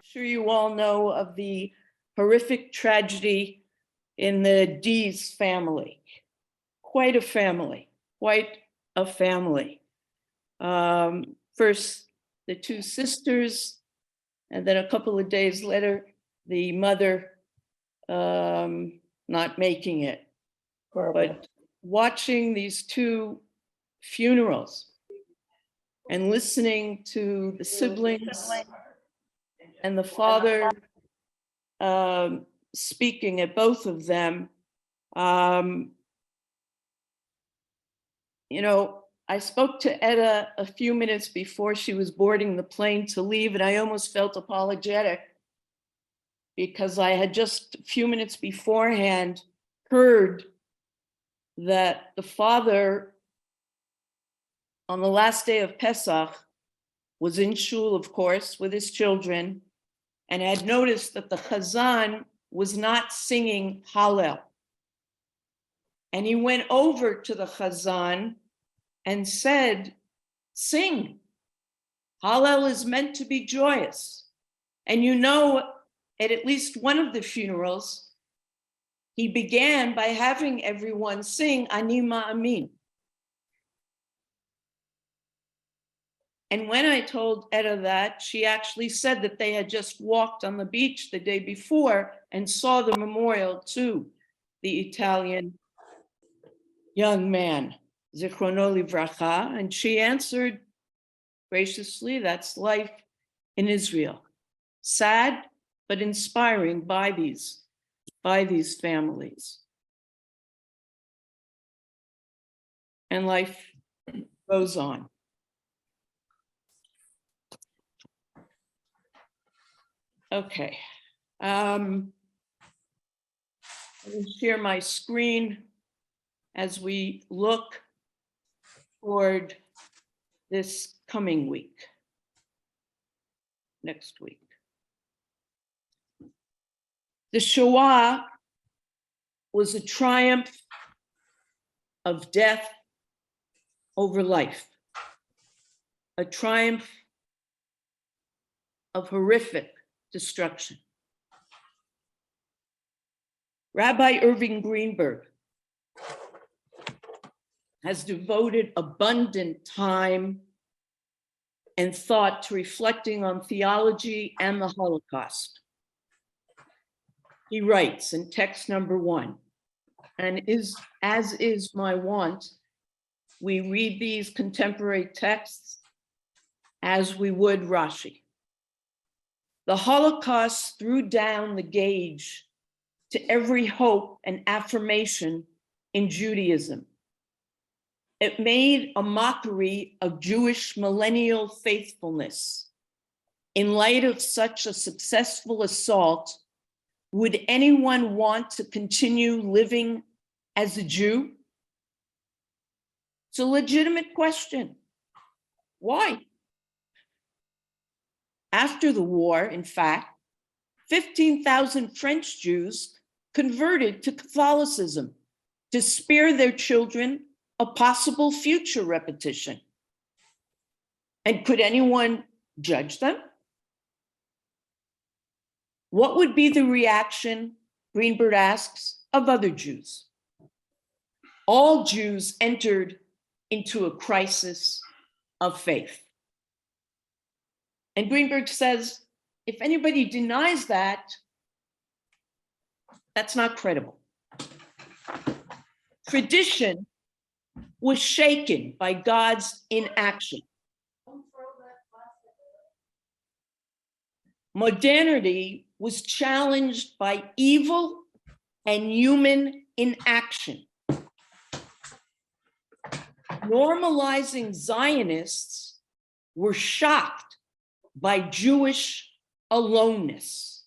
sure you all know of the horrific tragedy in the Dees family. Quite a family, quite a family. First, the two sisters, and then a couple of days later, the mother not making it. But watching these two funerals and listening to the siblings and the father speaking at both of them, you know, I spoke to Etta a few minutes before she was boarding the plane to leave, and I almost felt apologetic because I had just a few minutes beforehand heard that the father on the last day of Pesach was in shul, of course, with his children, and had noticed that the chazan was not singing Hallel. And he went over to the chazan and said, sing. Hallel is meant to be joyous. And you know, at least one of the funerals, he began by having everyone sing Ani Ma'amin. And when I told Etta that, she actually said that they had just walked on the beach the day before and saw the memorial to the Italian young man, Zichrono Livracha, and she answered graciously, that's life in Israel. Sad, but inspiring by these families. And life goes on. Okay. I will share my screen as we look toward this coming week, next week. The Shoah was a triumph of death over life, a triumph of horrific destruction. Rabbi Irving Greenberg has devoted abundant time and thought to reflecting on theology and the Holocaust. He writes in text number 1, and as is my wont, we read these contemporary texts as we would Rashi. The Holocaust threw down the gauge to every hope and affirmation in Judaism. It made a mockery of Jewish millennial faithfulness. In light of such a successful assault, would anyone want to continue living as a Jew? It's a legitimate question. Why? After the war, in fact, 15,000 French Jews converted to Catholicism to spare their children a possible future repetition. And could anyone judge them? What would be the reaction, Greenberg asks, of other Jews? All Jews entered into a crisis of faith. And Greenberg says, if anybody denies that, that's not credible. Tradition was shaken by God's inaction. Modernity was challenged by evil and human inaction. Normalizing Zionists were shocked by Jewish aloneness.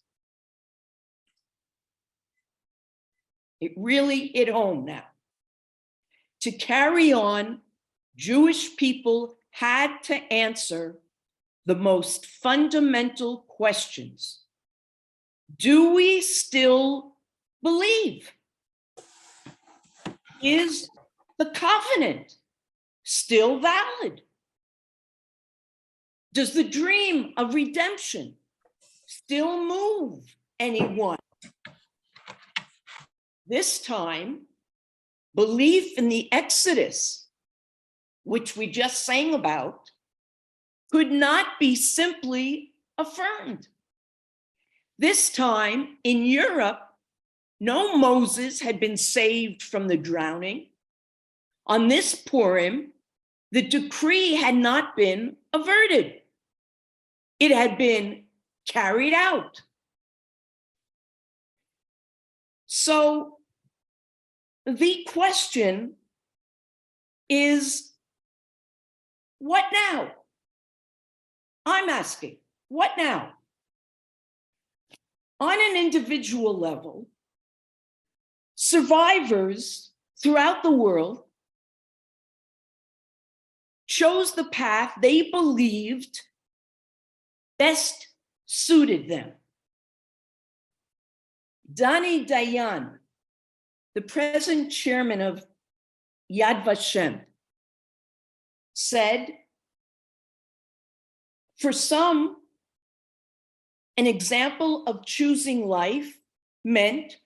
It really hit home now. To carry on, Jewish people had to answer the most fundamental questions. Do we still believe? Is the covenant still valid? Does the dream of redemption still move anyone. This time, belief in the Exodus, which we just sang about, could not be simply affirmed. This time in Europe, no Moses had been saved from the drowning. On this Purim, the decree had not been averted. It had been carried out. So the question is, what now? I'm asking, what now? On an individual level, survivors throughout the world chose the path they believed best suited them. Dani Dayan, the present chairman of Yad Vashem, said, for some, an example of choosing life meant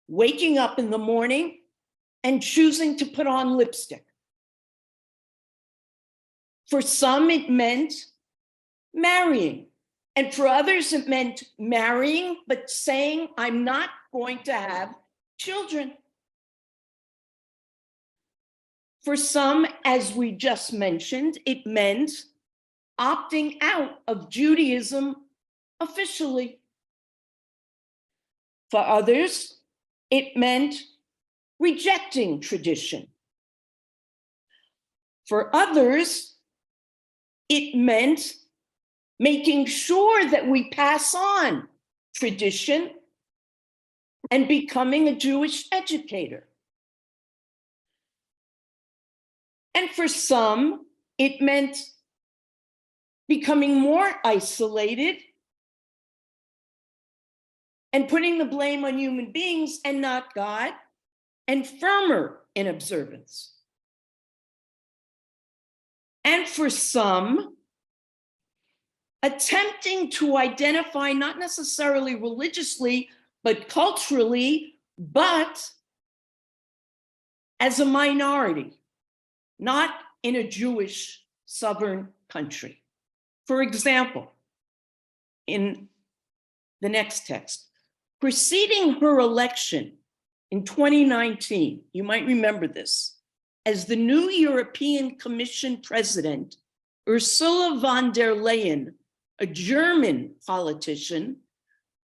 waking up in the morning and choosing to put on lipstick. For some, it meant marrying. And for others, it meant marrying, but saying, I'm not going to have children. For some, as we just mentioned, it meant opting out of Judaism officially. For others, it meant rejecting tradition. For others, it meant making sure that we pass on tradition and becoming a Jewish educator. And for some, it meant becoming more isolated and putting the blame on human beings and not God, and firmer in observance. And for some, attempting to identify not necessarily religiously, but culturally, but as a minority, not in a Jewish southern country. For example, in the next text, preceding her election in 2019, you might remember this, as the new European Commission president, Ursula von der Leyen, a German politician,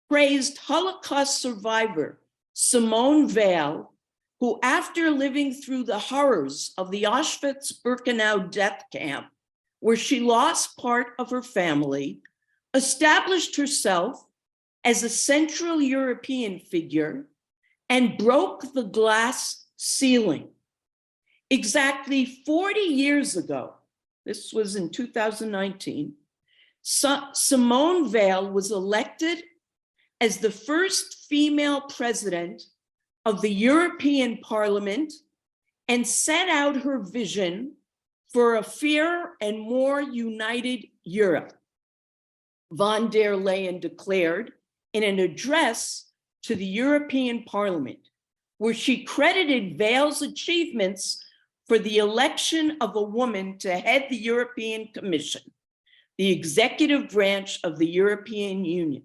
praised Holocaust survivor Simone Weil, who, after living through the horrors of the Auschwitz-Birkenau death camp, where she lost part of her family, established herself as a Central European figure and broke the glass ceiling. Exactly 40 years ago, this was in 2019, Simone Weil was elected as the first female president of the European Parliament and set out her vision for a fairer and more united Europe. Von der Leyen declared in an address to the European Parliament, where she credited Weil's achievements for the election of a woman to head the European Commission, the executive branch of the European Union.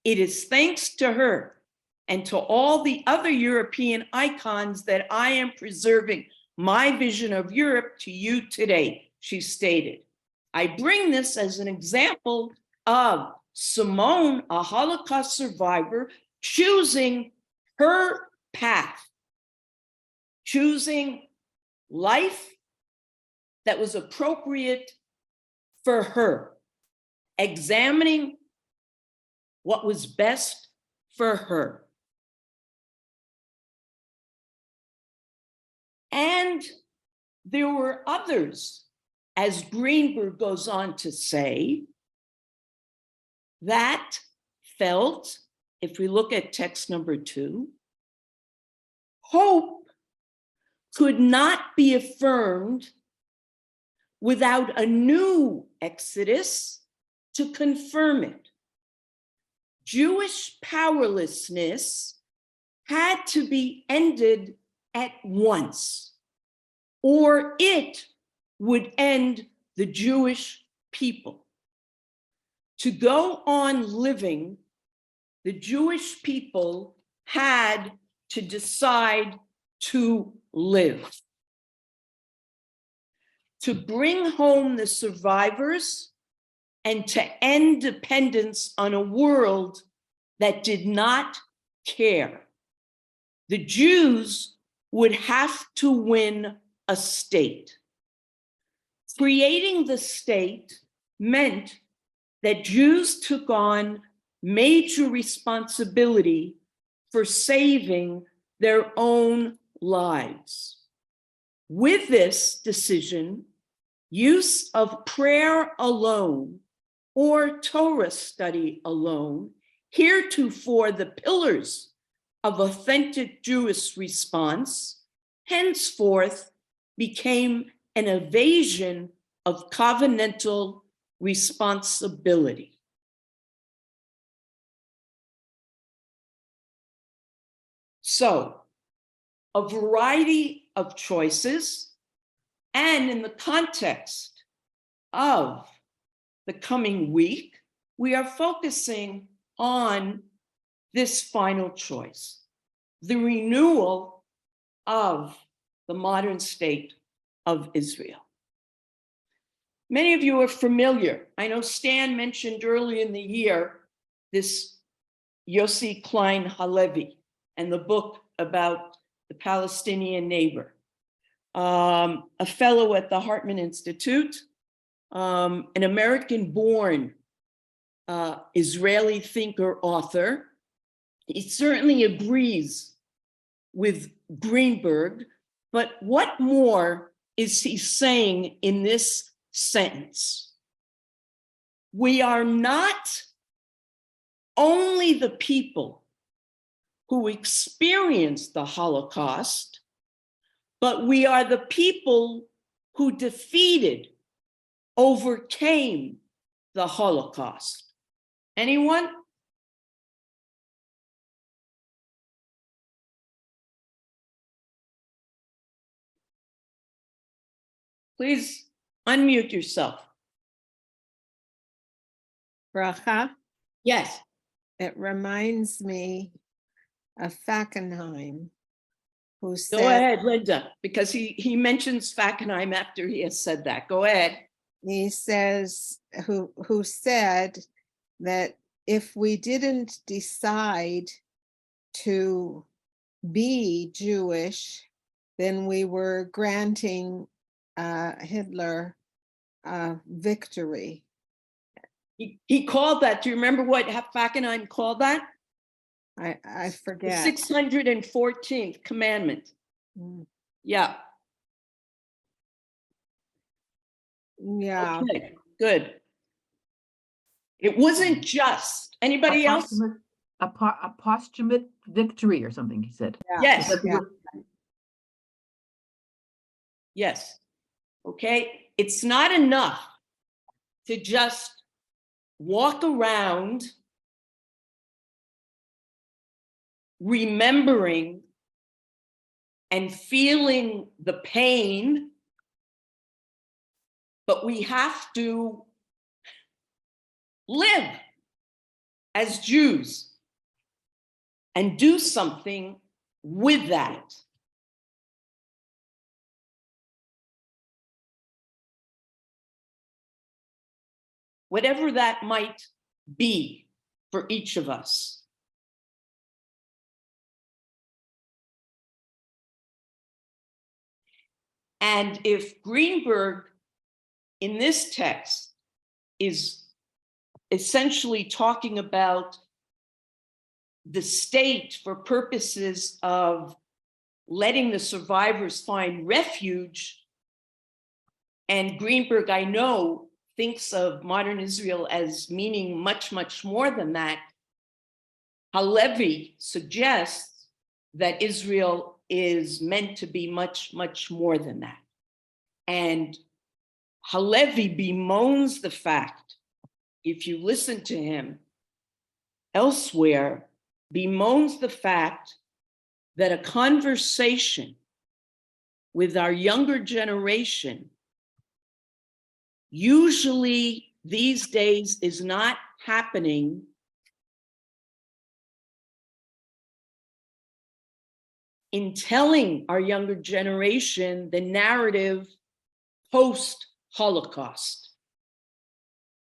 It is thanks to her and to all the other European icons that I am preserving my vision of Europe to you today, she stated. I bring this as an example of Simone, a Holocaust survivor, choosing her path, choosing life that was appropriate for her, examining what was best for her. And there were others, as Greenberg goes on to say, that felt, if we look at text number 2, hope could not be affirmed without a new exodus to confirm it. Jewish powerlessness had to be ended at once, or it would end the Jewish people. To go on living, the Jewish people had to decide to live. To bring home the survivors and to end dependence on a world that did not care. The Jews would have to win a state. Creating the state meant that Jews took on major responsibility for saving their own lives. With this decision, use of prayer alone or Torah study alone, heretofore the pillars of authentic Jewish response, henceforth became an evasion of covenantal responsibility. So, a variety of choices, and in the context of the coming week, we are focusing on this final choice, the renewal of the modern state of Israel. Many of you are familiar. I know Stan mentioned early in the year this Yossi Klein Halevi and the book about the Palestinian neighbor. A fellow at the Hartman Institute, an American-born Israeli thinker, author. He certainly agrees with Greenberg, but what more is he saying in this sentence? We are not only the people who experienced the Holocaust, but we are the people who defeated, overcame the Holocaust. Anyone? Please unmute yourself. Bracha, Yes. it reminds me of Fackenheim, who Go said, ahead, Linda, because he mentions Fackenheim after he has said that. Go ahead. he says, who said that if we didn't decide to be Jewish, then we were granting Hitler victory. He called that, do you remember what Fackenheim called that? I The forget. 614th commandment. Mm. Yeah. Yeah. Okay, good. It wasn't just, anybody else? A posthumous victory or something, he said. Yes. Yeah. Yes. Okay. It's not enough to just walk around remembering and feeling the pain, but we have to live as Jews and do something with that. Whatever that might be for each of us. And if Greenberg in this text is essentially talking about the state for purposes of letting the survivors find refuge, and Greenberg, I know, thinks of modern Israel as meaning much, much more than that, Halevi suggests that Israel is meant to be much, much more than that. And Halevi bemoans the fact, if you listen to him, elsewhere bemoans the fact that a conversation with our younger generation usually these days is not happening in telling our younger generation the narrative post-Holocaust.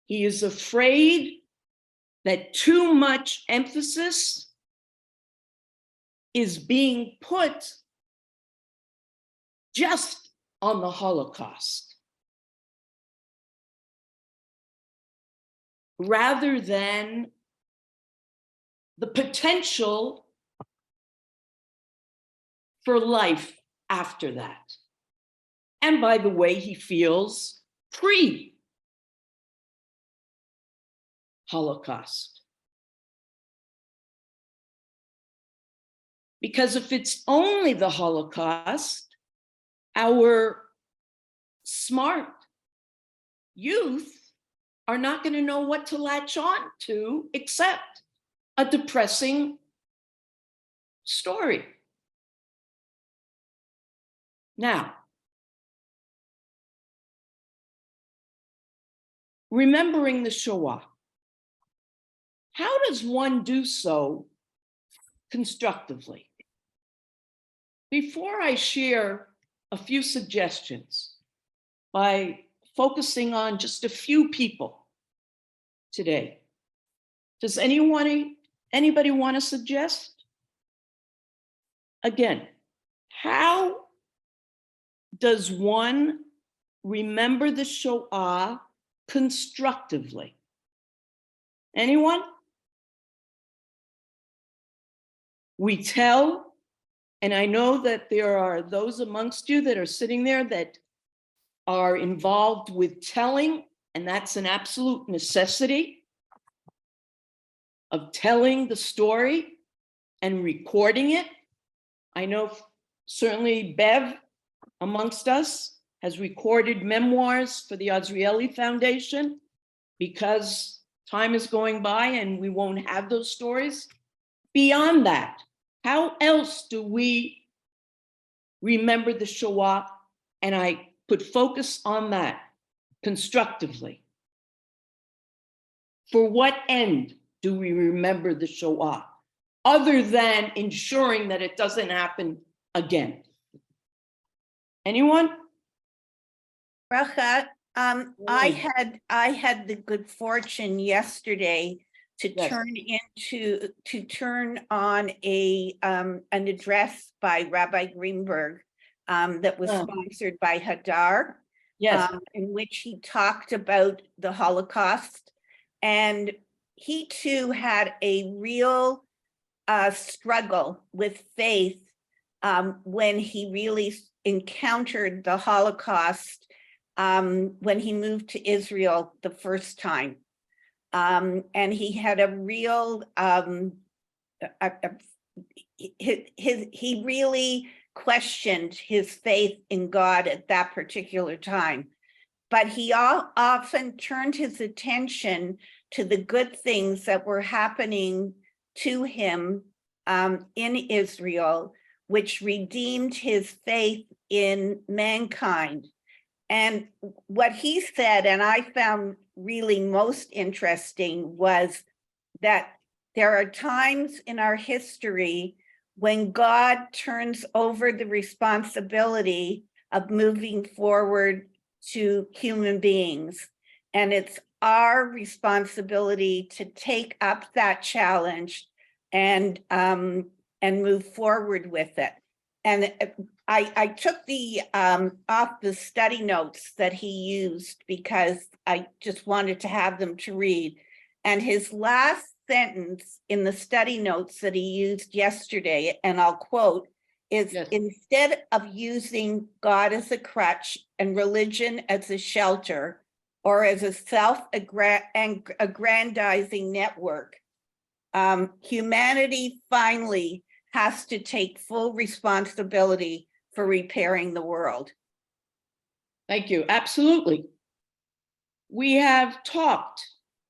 He is afraid that too much emphasis is being put just on the Holocaust, rather than the potential for life after that. And by the way, he feels pre-Holocaust. Because if it's only the Holocaust, our smart youth are not going to know what to latch on to except a depressing story. Now, remembering the Shoah, how does one do so constructively? Before I share a few suggestions by focusing on just a few people today, does anybody want to suggest? Again, how does one remember the Shoah constructively? Anyone? We tell, and I know that there are those amongst you that are sitting there that are involved with telling, and that's an absolute necessity of telling the story and recording it. I know certainly Bev amongst us has recorded memoirs for the Azrieli Foundation because time is going by and we won't have those stories. Beyond that, how else do we remember the Shoah? And I put focus on that constructively. For what end do we remember the Shoah, other than ensuring that it doesn't happen again? Anyone? Bracha, I had the good fortune yesterday to Yes. turn on an address by Rabbi Greenberg that was Oh. sponsored by Hadar, Yes. in which he talked about the Holocaust, and he too had a real struggle with faith when he really encountered the Holocaust when he moved to Israel the first time. And he had a real, he really questioned his faith in God at that particular time. But he often turned his attention to the good things that were happening to him in Israel, which redeemed his faith in mankind. And what he said, and I found really most interesting, was that there are times in our history when God turns over the responsibility of moving forward to human beings. And it's our responsibility to take up that challenge and move forward with it. And I took the off the study notes that he used because I just wanted to have them to read. And his last sentence in the study notes that he used yesterday, and I'll quote, is Yes. Instead of using God as a crutch and religion as a shelter or as a self-aggrandizing network, humanity finally has to take full responsibility for repairing the world. Thank you. Absolutely. We have talked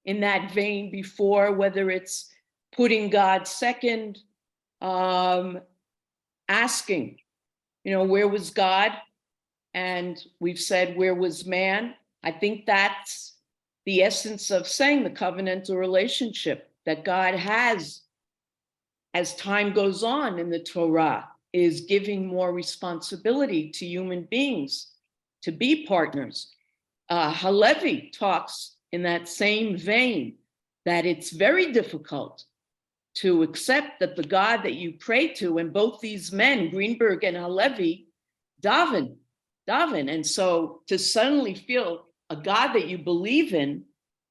in that vein before, whether it's putting God second, asking, where was God? And we've said, where was man? I think that's the essence of saying the covenantal relationship that God has, as time goes on in the Torah, is giving more responsibility to human beings to be partners. Halevi talks in that same vein that it's very difficult to accept that the God that you pray to, and both these men, Greenberg and Halevi, daven. And so to suddenly feel a God that you believe in,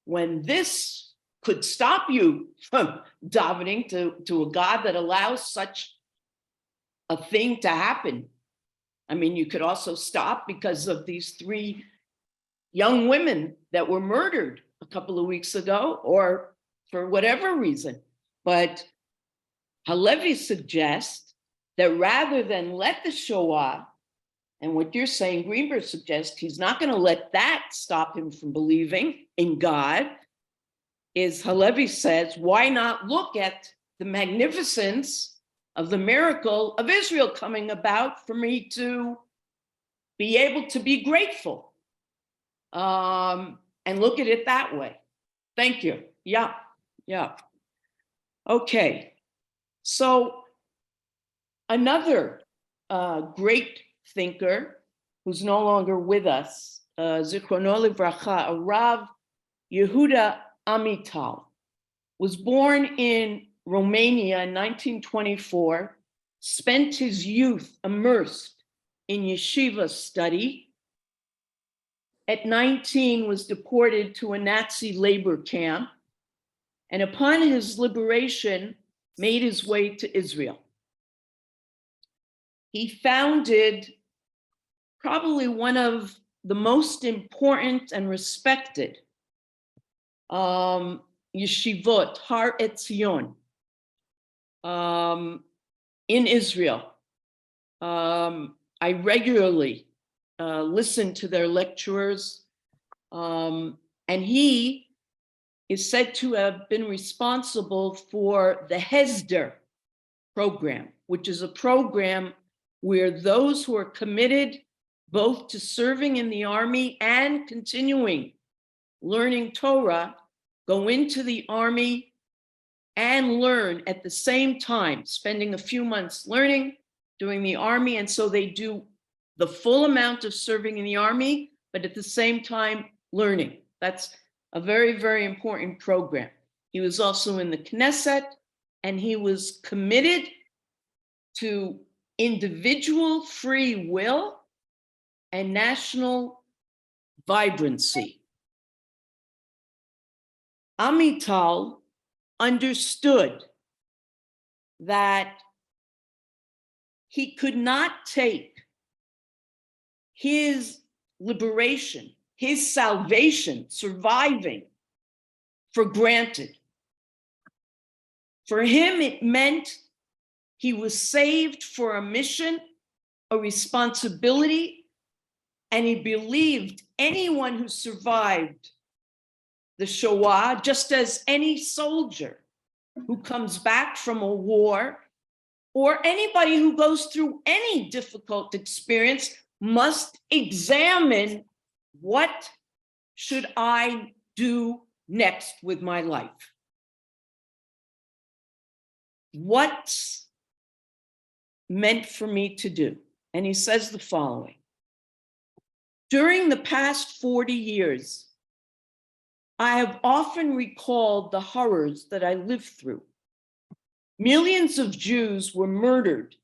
when this could stop you from davening to a God that allows such a thing to happen. I mean, you could also stop because of these 3 young women that were murdered a couple of weeks ago, or for whatever reason. But Halevi suggests that rather than let the Shoah, and what you're saying, Greenberg suggests, he's not going to let that stop him from believing in God, is Halevi says, why not look at the magnificence of the miracle of Israel coming about for me to be able to be grateful, and look at it that way. Thank you. Yeah. Okay. So another great thinker who's no longer with us, Zichrono Livracha, Rav Yehuda Amital, was born in Romania in 1924, spent his youth immersed in yeshiva study. At 19, was deported to a Nazi labor camp, and upon his liberation, made his way to Israel. He founded probably one of the most important and respected yeshivot, Har Etzion, in Israel. I regularly listen to their lecturers, and he is said to have been responsible for the Hesder program, which is a program where those who are committed both to serving in the army and continuing learning Torah go into the army and learn at the same time, spending a few months learning, doing the army. And so they do the full amount of serving in the army, but at the same time learning. That's a very, very important program. He was also in the Knesset, and he was committed to individual free will and national vibrancy. Amital understood that he could not take his liberation, his salvation, surviving, for granted. For him, it meant he was saved for a mission, a responsibility, and he believed anyone who survived the Shoah, just as any soldier who comes back from a war, or anybody who goes through any difficult experience, must examine, what should I do next with my life? What's meant for me to do? And he says the following: during the past 40 years, I have often recalled the horrors that I lived through. Millions of Jews were murdered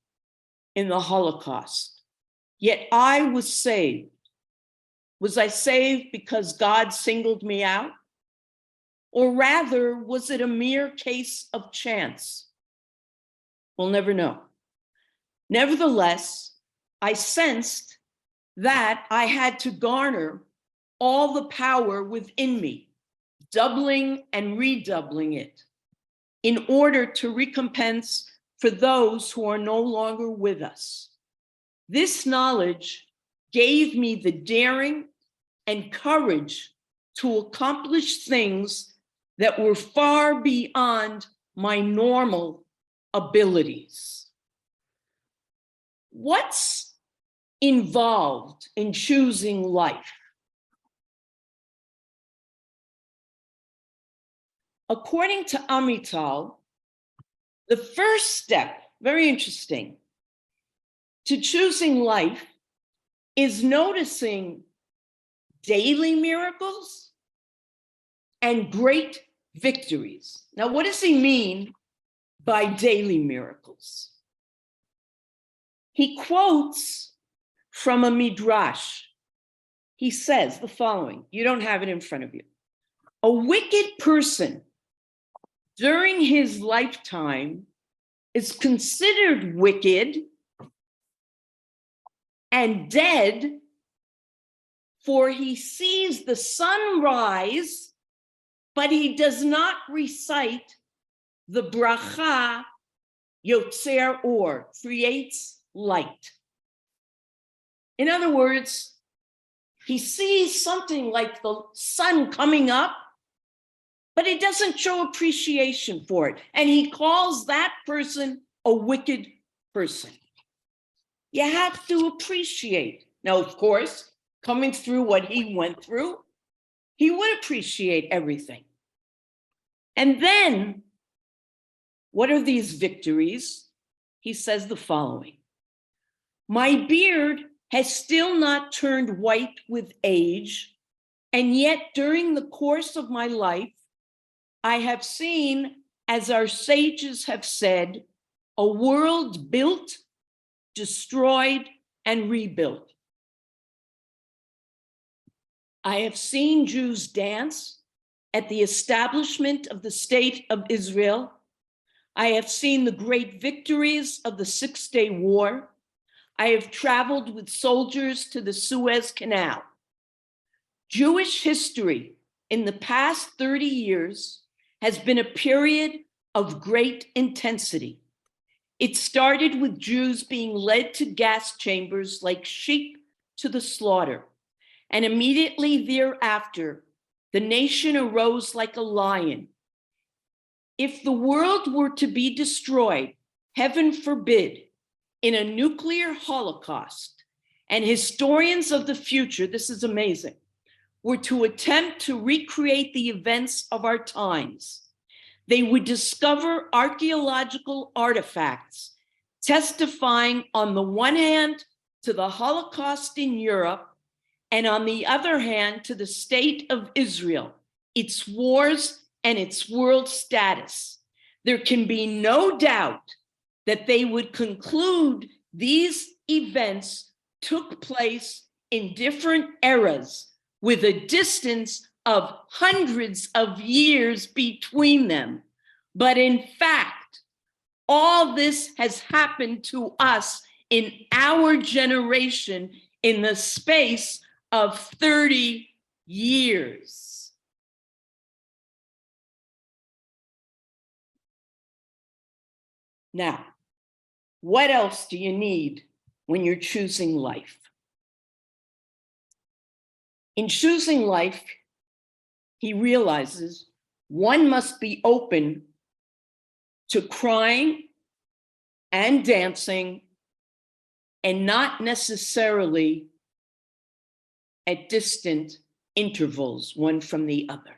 in the Holocaust, yet I was saved. Was I saved because God singled me out? Or rather, was it a mere case of chance? We'll never know. Nevertheless, I sensed that I had to garner all the power within me, doubling and redoubling it, in order to recompense for those who are no longer with us. This knowledge gave me the daring and courage to accomplish things that were far beyond my normal abilities. What's involved in choosing life? According to Amital, the first step, very interesting, to choosing life is noticing daily miracles and great victories. Now, what does he mean by daily miracles? He quotes from a midrash. He says the following, you don't have it in front of you. A wicked person during his lifetime is considered wicked and dead, for he sees the sun rise, but he does not recite the Bracha Yotzer Or, creates light. In other words, he sees something like the sun coming up, but he doesn't show appreciation for it. And he calls that person a wicked person. You have to appreciate. Now, of course, coming through what he went through, he would appreciate everything. And then, what are these victories? He says the following. My beard has still not turned white with age, and yet during the course of my life, I have seen, as our sages have said, a world built, destroyed, and rebuilt. I have seen Jews dance at the establishment of the State of Israel. I have seen the great victories of the Six-Day War. I have traveled with soldiers to the Suez Canal. Jewish history in the past 30 years has been a period of great intensity. It started with Jews being led to gas chambers like sheep to the slaughter. And immediately thereafter, the nation arose like a lion. If the world were to be destroyed, heaven forbid, in a nuclear holocaust, and historians of the future, this is amazing, were to attempt to recreate the events of our times, they would discover archaeological artifacts testifying on the one hand to the Holocaust in Europe, and on the other hand to the state of Israel, its wars and its world status. There can be no doubt that they would conclude these events took place in different eras with a distance of hundreds of years between them. But in fact, all this has happened to us in our generation in the space of 30 years. Now, what else do you need when you're choosing life? In choosing life, he realizes one must be open to crying and dancing, and not necessarily at distant intervals, one from the other.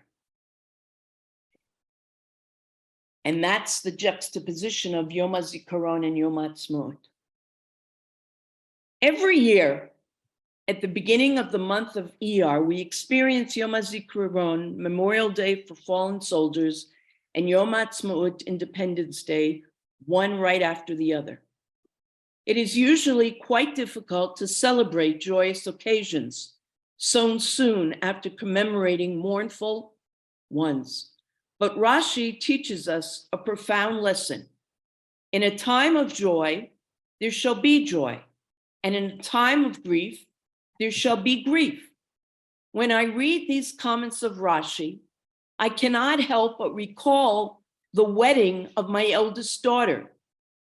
And that's the juxtaposition of Yom HaZikaron and Yom HaAtzmaut. Every year, at the beginning of the month of Iyar, we experience Yom HaZikaron, Memorial Day for fallen soldiers, and Yom HaAtzmaut, Independence Day, one right after the other. It is usually quite difficult to celebrate joyous occasions so soon after commemorating mournful ones. But Rashi teaches us a profound lesson. In a time of joy, there shall be joy, and in a time of grief, there shall be grief. When I read these comments of Rashi, I cannot help but recall the wedding of my eldest daughter,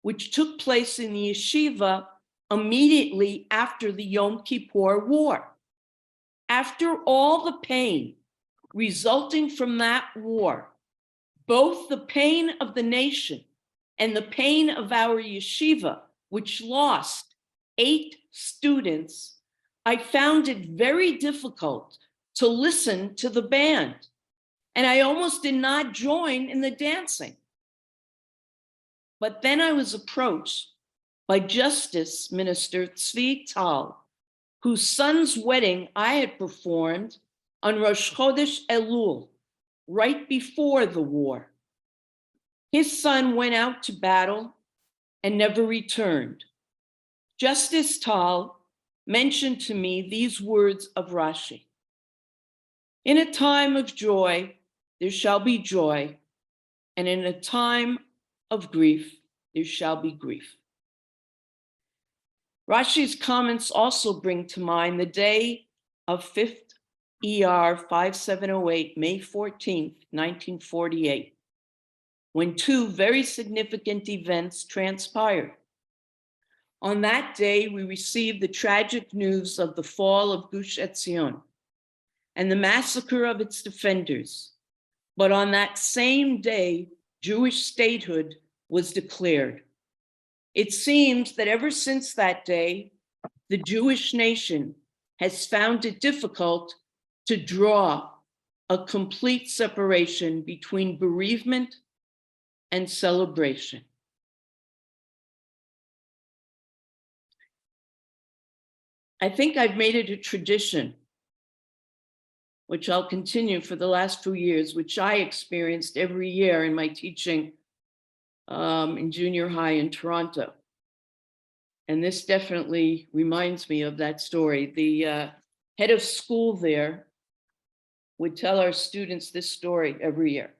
which took place in the yeshiva immediately after the Yom Kippur War. After all the pain resulting from that war, Both the pain of the nation and the pain of our yeshiva, which lost 8 students, I found it very difficult to listen to the band, and I almost did not join in the dancing. But then I was approached by Justice Minister Tzvi Tal, whose son's wedding I had performed on Rosh Chodesh Elul, right before the war. His son went out to battle and never returned. Justice Tal mentioned to me these words of Rashi: "In a time of joy, there shall be joy, and in a time of grief, there shall be grief." Rashi's comments also bring to mind the day of 5th ER 5708, May 14th, 1948, when 2 very significant events transpired. On that day, we received the tragic news of the fall of Gush Etzion and the massacre of its defenders. But on that same day, Jewish statehood was declared. It seems that ever since that day, the Jewish nation has found it difficult to draw a complete separation between bereavement and celebration. I think I've made it a tradition, which I'll continue for the last few years, which I experienced every year in my teaching in junior high in Toronto. And this definitely reminds me of that story. The head of school there would tell our students this story every year.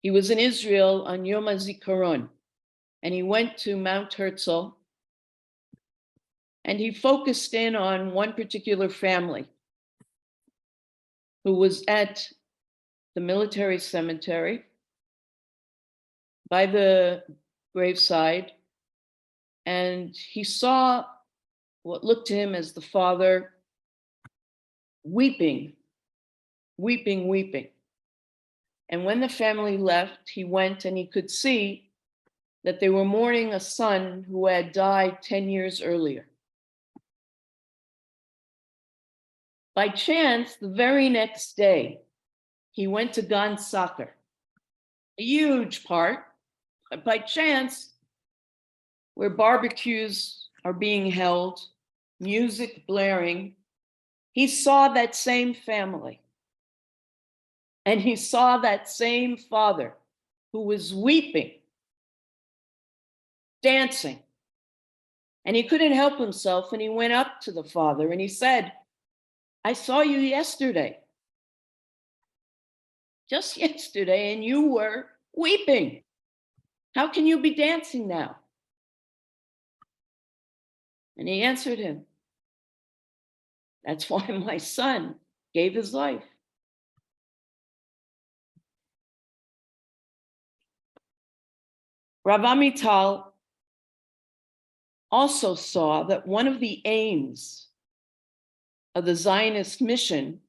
He was in Israel on Yom HaZikaron, and he went to Mount Herzl, and he focused in on one particular family who was at the military cemetery by the graveside, and he saw what looked to him as the father weeping. And when the family left, he went and he could see that they were mourning a son who had died 10 years earlier. By chance, the very next day, he went to Gan Soccer, a huge park, but by chance, where barbecues are being held, music blaring, he saw that same family. And he saw that same father who was weeping, dancing. And he couldn't help himself, and he went up to the father and he said, "I saw you yesterday, just yesterday, and you were weeping. How can you be dancing now?" And he answered him, "That's why my son gave his life." Rav Amital also saw that one of the aims of the Zionist mission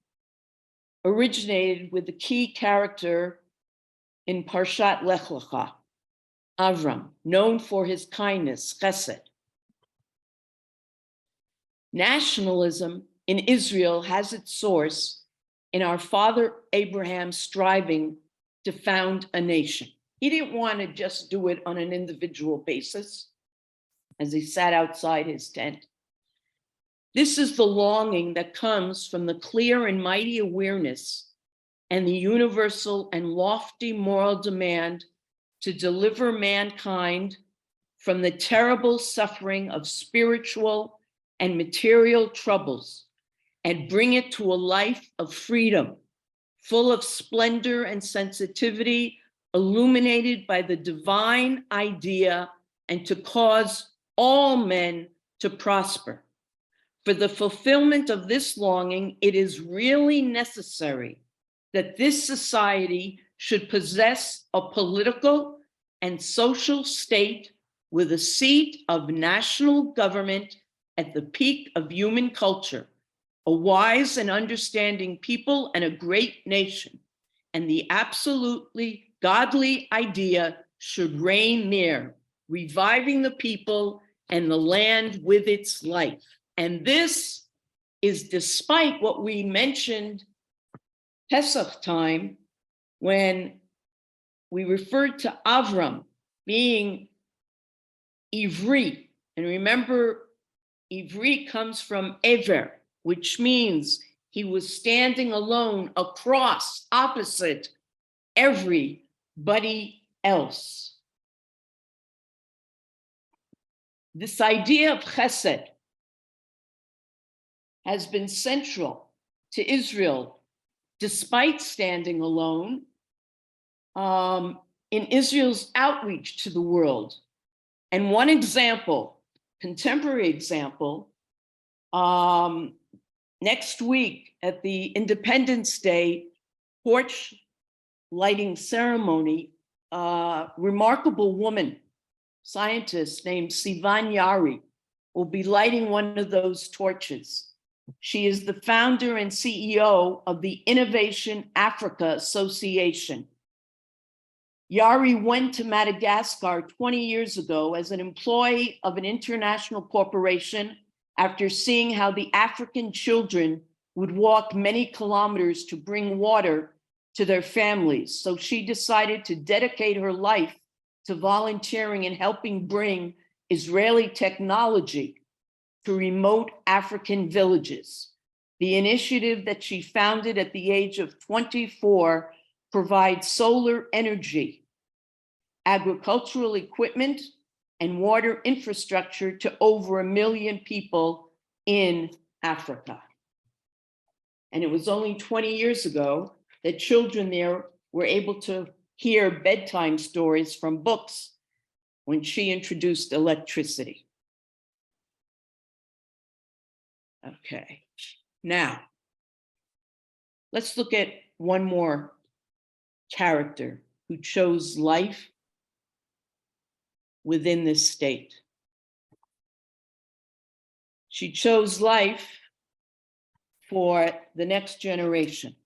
originated with the key character in Parshat Lech Lecha, Avram, known for his kindness, chesed. Nationalism in Israel has its source in our father Abraham's striving to found a nation. He didn't want to just do it on an individual basis as he sat outside his tent. This is the longing that comes from the clear and mighty awareness and the universal and lofty moral demand to deliver mankind from the terrible suffering of spiritual and material troubles and bring it to a life of freedom, full of splendor and sensitivity, illuminated by the divine idea, and to cause all men to prosper. For the fulfillment of this longing, it is really necessary that this society should possess a political and social state with a seat of national government at the peak of human culture, a wise and understanding people and a great nation, and the absolutely godly idea should reign there, reviving the people and the land with its life. And this is despite what we mentioned Pesach time, when we referred to Avram being Ivri. And remember, Ivri comes from Ever, which means he was standing alone across, opposite everybody else. This idea of chesed has been central to Israel, despite standing alone, in Israel's outreach to the world. And one example, contemporary example, next week at the Independence Day torch lighting ceremony, a remarkable woman, scientist named Sivan Yari, will be lighting one of those torches. She is the founder and CEO of the Innovation Africa Association. Yari went to Madagascar 20 years ago as an employee of an international corporation after seeing how the African children would walk many kilometers to bring water to their families. So she decided to dedicate her life to volunteering and helping bring Israeli technology to remote African villages. The initiative that she founded at the age of 24 provides solar energy, agricultural equipment, and water infrastructure to over 1 million people in Africa. And it was only 20 years ago that children there were able to hear bedtime stories from books when she introduced electricity. Okay, now let's look at one more character who chose life within this state. She chose life for the next generation.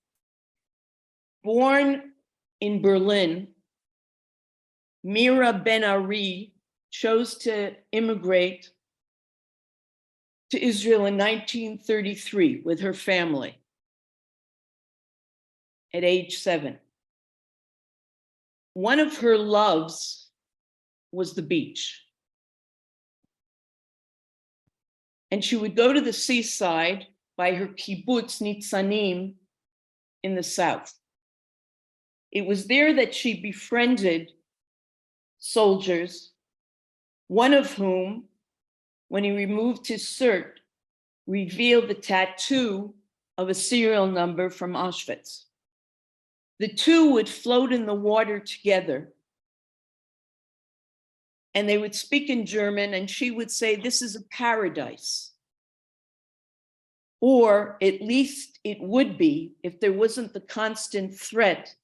Born in Berlin, Mira Ben Ari chose to immigrate to Israel in 1933 with her family at age 7. One of her loves was the beach. And she would go to the seaside by her kibbutz Nitzanim in the south. It was there that she befriended soldiers, one of whom, when he removed his shirt, revealed the tattoo of a serial number from Auschwitz. The two would float in the water together, and they would speak in German, and she would say, "This is a paradise." Or at least it would be if there wasn't the constant threat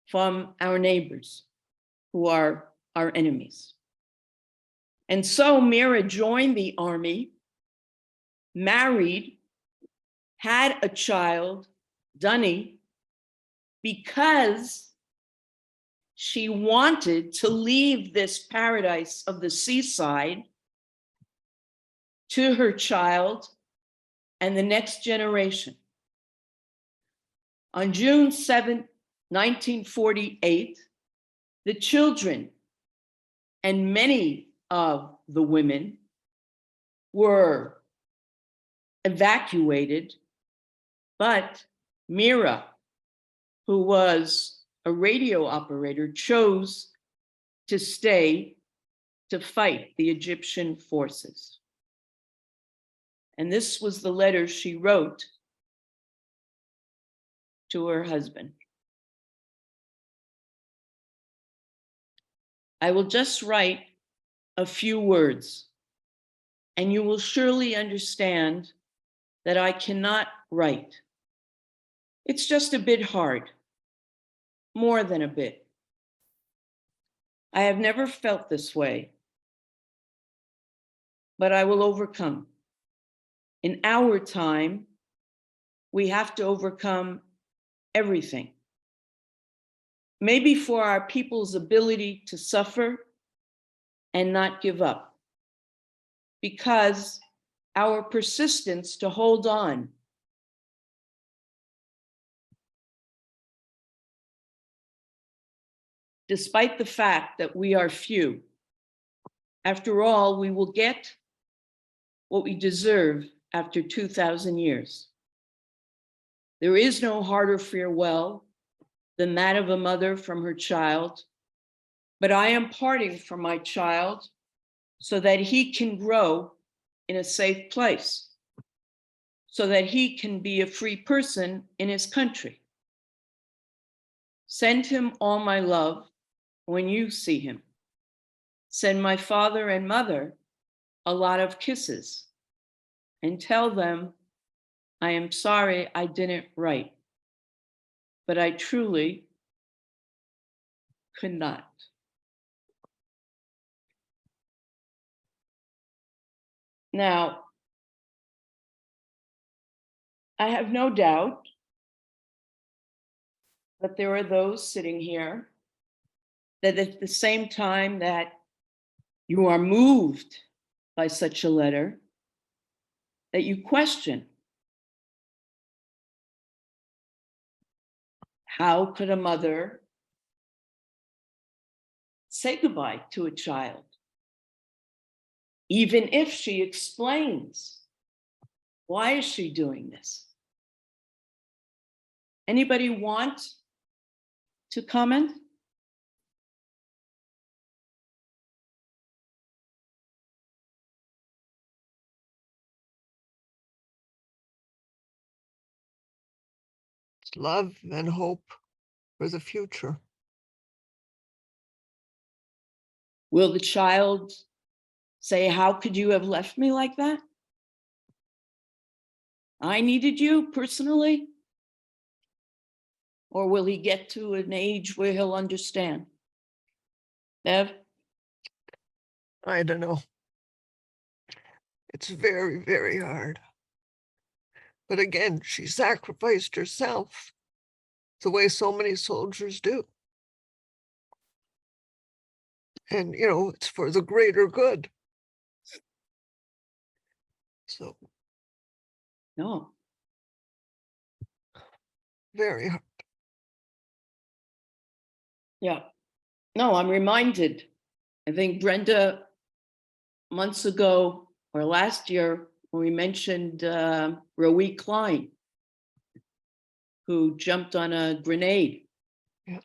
from our neighbors, who are our enemies. And so Mira joined the army, married, had a child, Dunny, because she wanted to leave this paradise of the seaside to her child and the next generation. On June 7, 1948, the children and many of the women were evacuated, but Mira, who was a radio operator, chose to stay to fight the Egyptian forces. And this was the letter she wrote to her husband. I will just write a few words, and you will surely understand that I cannot write. It's just a bit hard, more than a bit. I have never felt this way, but I will overcome. In our time, we have to overcome everything. maybe for our people's ability to suffer and not give up, because our persistence to hold on despite the fact that we are few. After all, we will get what we deserve after 2,000 years. There is no harder farewell than that of a mother from her child, but I am parting from my child so that he can grow in a safe place, so that he can be a free person in his country. Send him all my love when you see him. Send my father and mother a lot of kisses and tell them I am sorry I didn't write, but I truly could not. Now, I have no doubt that there are those sitting here that at the same time that you are moved by such a letter, that you question, how could a mother say goodbye to a child, even if she explains why is she doing this? Anybody want to comment? It's love and hope for the future. Will the child say, how could you have left me like that? I needed you personally? Or will he get to an age where he'll understand? Bev? I don't know. It's very, very hard. But again, she sacrificed herself the way so many soldiers do. And, you know, it's for the greater good. So No. very hard. Yeah. No, I'm reminded. I think Brenda, months ago or last year, when we mentioned Roe Klein, who jumped on a grenade. Yeah.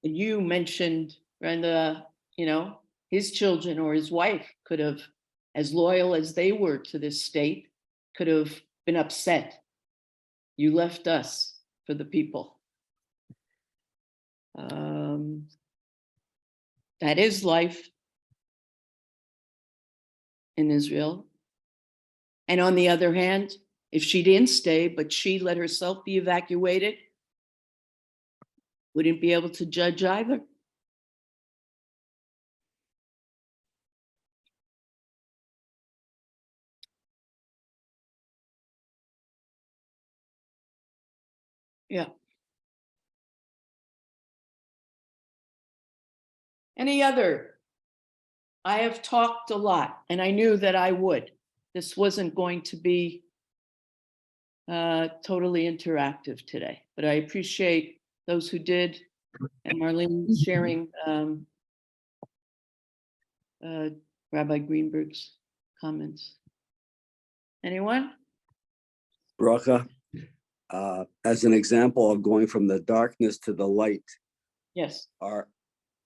And you mentioned, Brenda, you know, his children or his wife could have, as loyal as they were to this state, could have been upset. You left us for the people. That is life in Israel. And on the other hand, if she didn't stay, but she let herself be evacuated, wouldn't be able to judge either. Yeah. Any other? I have talked a lot and I knew that I would. This wasn't going to be totally interactive today, but I appreciate those who did and Marlene sharing Rabbi Greenberg's comments. Anyone? Bracha, as an example of going from the darkness to the light, Yes.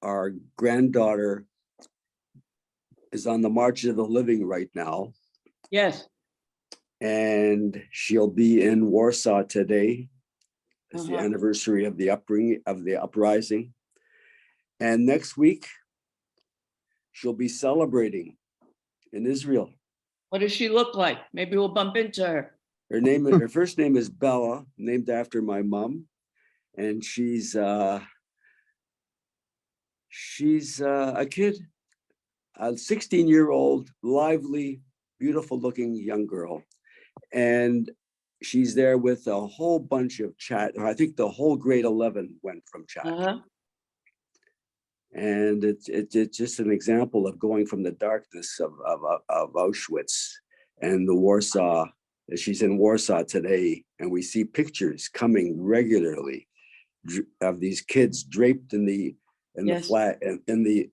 our granddaughter is on the March of the Living right now, Yes. and she'll be in Warsaw today. It's the anniversary of the uprising. And next week, she'll be celebrating in Israel. What does she look like? Maybe we'll bump into her. Her first name is Bella, named after my mom, and she's a kid, a 16-year-old, lively, beautiful-looking young girl, and she's there with a whole bunch of chat. I think the whole grade 11 went from chat. And it's just an example of going from the darkness of Auschwitz and the Warsaw. She's in Warsaw today, and we see pictures coming regularly of these kids draped in the Yes. flag in the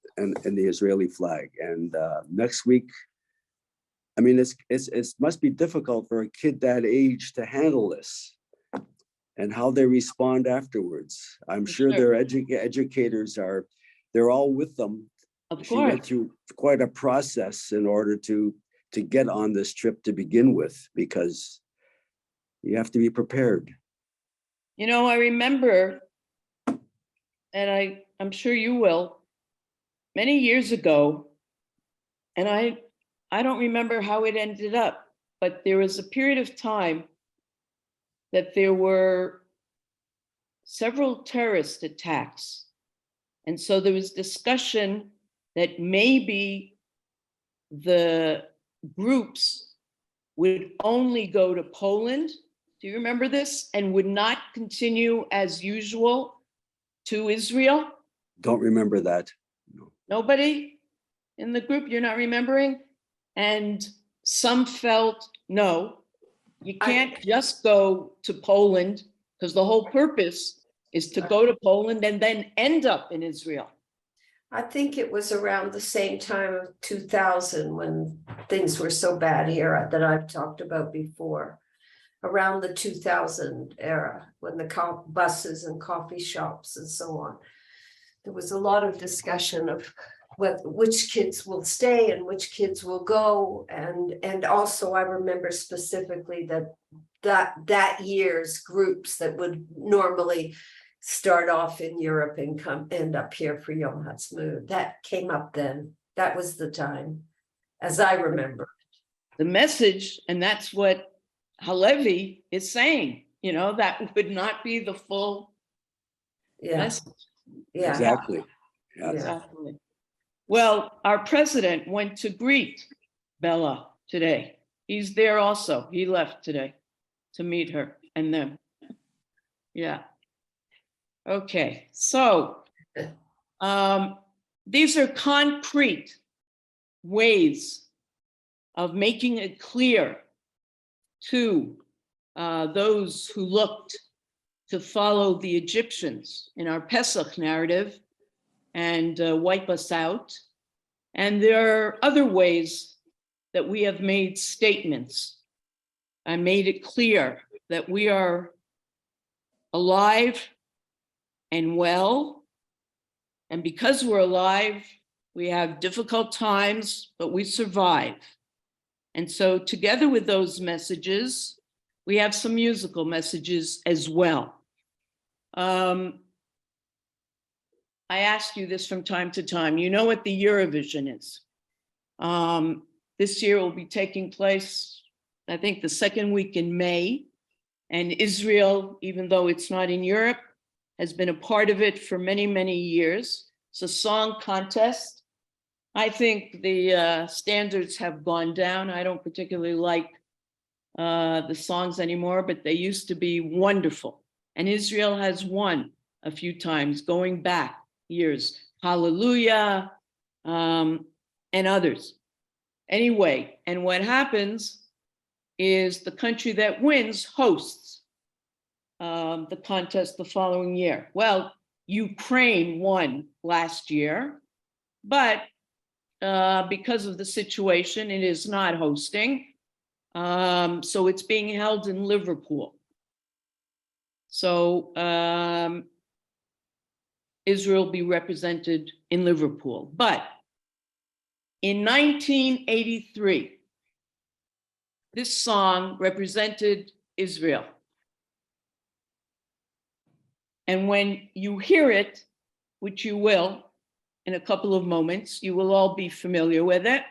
Israeli flag. And next week, I mean, it must be difficult for a kid that age to handle this and how they respond afterwards. I'm sure their educators they're all with them. Of She went course. through quite a process in order to get on this trip to begin with, because you have to be prepared. You know, I remember, and I'm sure you will, many years ago, and I don't remember how it ended up, but there was a period of time that there were several terrorist attacks. And so there was discussion that maybe the groups would only go to Poland. Do you remember this? And would not continue as usual to Israel? Don't remember that. No. Nobody in the group, you're not remembering? And some felt, no, you can't just go to Poland, because the whole purpose is to go to Poland and then end up in Israel. I think it was around the same time of 2000 when things were so bad here that I've talked about before. Around the 2000 era, when the buses and coffee shops and so on. There was a lot of discussion of which kids will stay and which kids will go. And also I remember specifically that year's groups that would normally start off in Europe and end up here for Yom HaShoah. That came up then. That was the time, as I remember. The message, and that's what Halevi is saying, that would not be the full message. Yeah. Exactly. Yes. Exactly. Well, our president went to greet Bella today. He's there also. He left today to meet her and them. Yeah. Okay, so these are concrete ways of making it clear to those who looked to follow the Egyptians in our Pesach narrative and wipe us out. And there are other ways that we have made statements. I made it clear that we are alive and well, and because we're alive, we have difficult times, but we survive. And so together with those messages, we have some musical messages as well. I ask you this from time to time. You know what the Eurovision is. This year will be taking place, I think, the second week in May. And Israel, even though it's not in Europe, has been a part of it for many, many years. It's a song contest. I think the standards have gone down. I don't particularly like the songs anymore, but they used to be wonderful. And Israel has won a few times, going back years. Hallelujah, and others. Anyway, and what happens is the country that wins hosts the contest the following year. Well, Ukraine won last year, but because of the situation, it is not hosting. So it's being held in Liverpool. So Israel will be represented in Liverpool. But in 1983, this song represented Israel. And when you hear it, which you will in a couple of moments, you will all be familiar with it.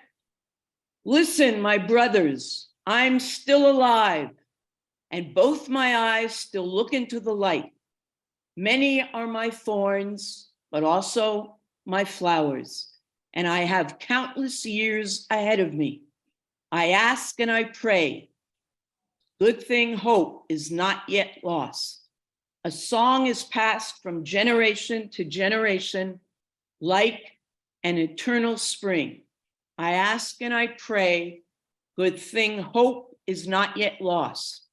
Listen, my brothers, I'm still alive, and both my eyes still look into the light. Many are my thorns, but also my flowers, and I have countless years ahead of me. I ask and I pray. Good thing hope is not yet lost. A song is passed from generation to generation. like an eternal spring. I ask and I pray, good thing hope is not yet lost.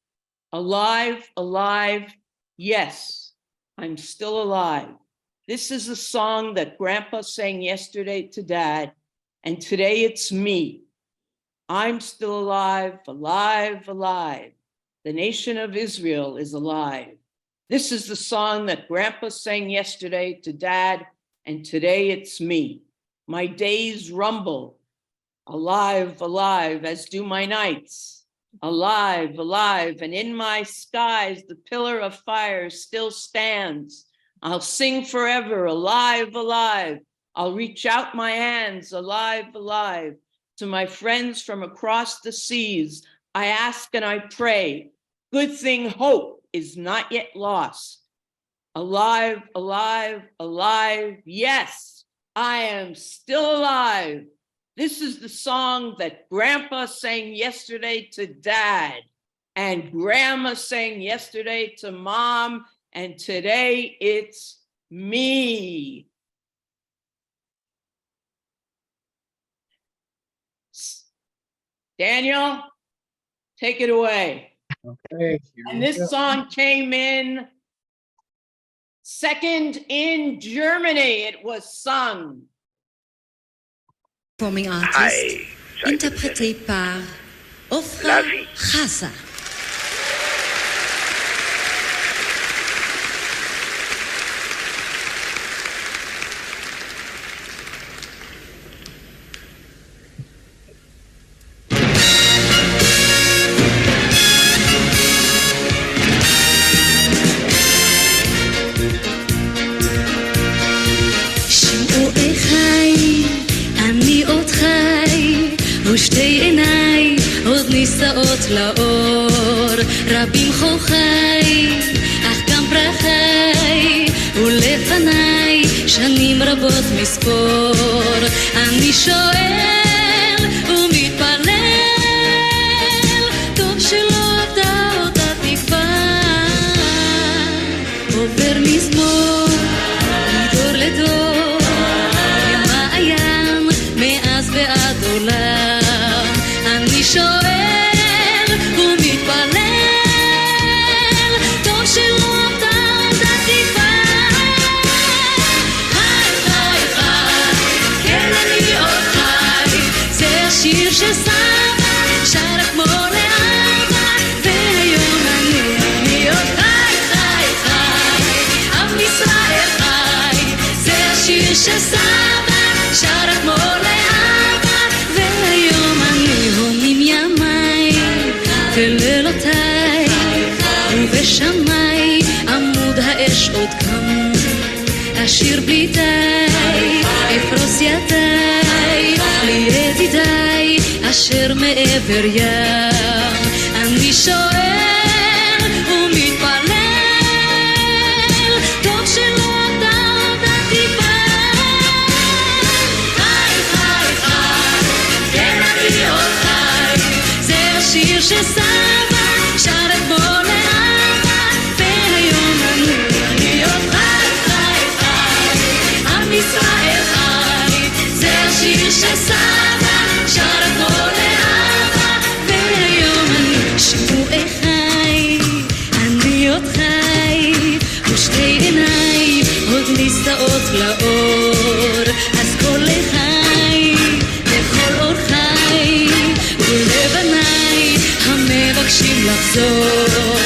Alive, alive, yes, I'm still alive. This is a song that Grandpa sang yesterday to Dad, and today it's me. I'm still alive, alive, alive. The nation of Israel is alive. This is the song that Grandpa sang yesterday to Dad, and today it's me. My days rumble, alive, alive, as do my nights. Alive, alive, and in my skies, the pillar of fire still stands. I'll sing forever, alive, alive. I'll reach out my hands, alive, alive. To my friends from across the seas, I ask and I pray, good thing hope is not yet lost. Alive, alive, alive, yes, I am still alive. This is the song that Grandpa sang yesterday to Dad, and Grandma sang yesterday to Mom, and today it's me. Daniel, take it away. Okay. Here And we this go. song came in second in Germany. It was sung. Performing artist, Hi, interprété par La Ofra vie. Khasa. שמעו אחי, אני עוד חי, ושתי עיניי עוד נישאות לאור. רבים חוכי, אך גם פרחי, ולפניי שנים רבות מספור. אני שואל ומתפלל, טוב שלא עבדה אותה תקווה. עובר מזמור מדור לדור, כמעיין מאז ועד עולם. אני שואל ומתפלל, טוב שלא עבדה אותה תקווה. חי, חי, חי, כן אני עוד חי, זה השיר של סבא, שרה כמו לאבא, והיום אני עוד חי, חי, חי, עם ישראל חי, זה השיר של סבא, שרה כמו לאבא, והיום אני הומים ימיי ולילותיי, ובשמי עמוד האש עוד קם. אשיר בלי די, אפרוס ידיי לידידיי אשר מעבר ים. אני שואל ומתפלל, טוב שלא עבדה אותה תקווה. חי, חי, חי, כן אני עוד חי, זה השיר של סבא, שרה כמו לאבא, והיום אני עוד חי, חי, חי, עם ישראל חי, זה השיר של סבא, שרה כמו לאבא, והיום אני שמעו אחי, אני עוד חי, ושתי עיניי עוד נישאות לאור. אז כל לחי וכל אור חי, ולבניי המבקשים לחזור.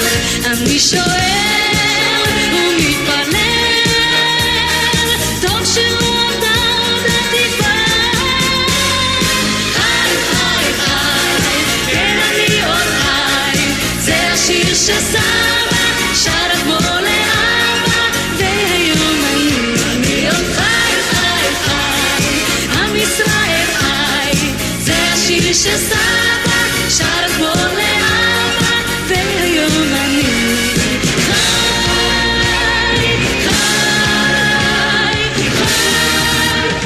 אני שואל ומתפלל, טוב שלא עבדה אותה תקווה. חי, חי, חי, כן אני עוד חי, זה השיר של סבא, שרה כמו לאבא, והיום אני עוד חי, חי, חי, עם ישראל חי, זה השיר של סבא, שרה כמו לאבא, והיום אני חי, חי, חי,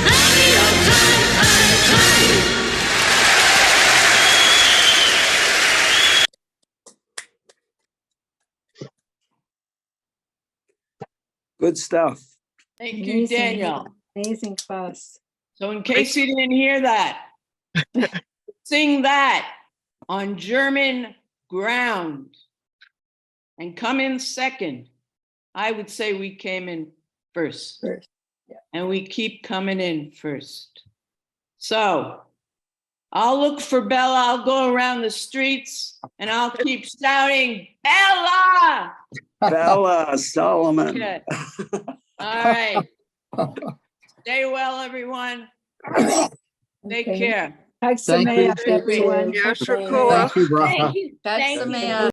אני עוד חי, חי, חי. Good stuff. Thank you, Amazing. Daniel. Amazing class. So in case you didn't hear that, sing that on German ground and come in second. I would say we came in first. First, yeah. And we keep coming in first. So I'll look for Bella. I'll go around the streets and I'll keep shouting, Bella! Bella, Solomon. Okay. All right. Stay well, everyone. Take Okay. care. Hag Thank you. Sameach, everyone. Yasher Bye. Koach. Thank you, Bracha. Thank you. Thank you.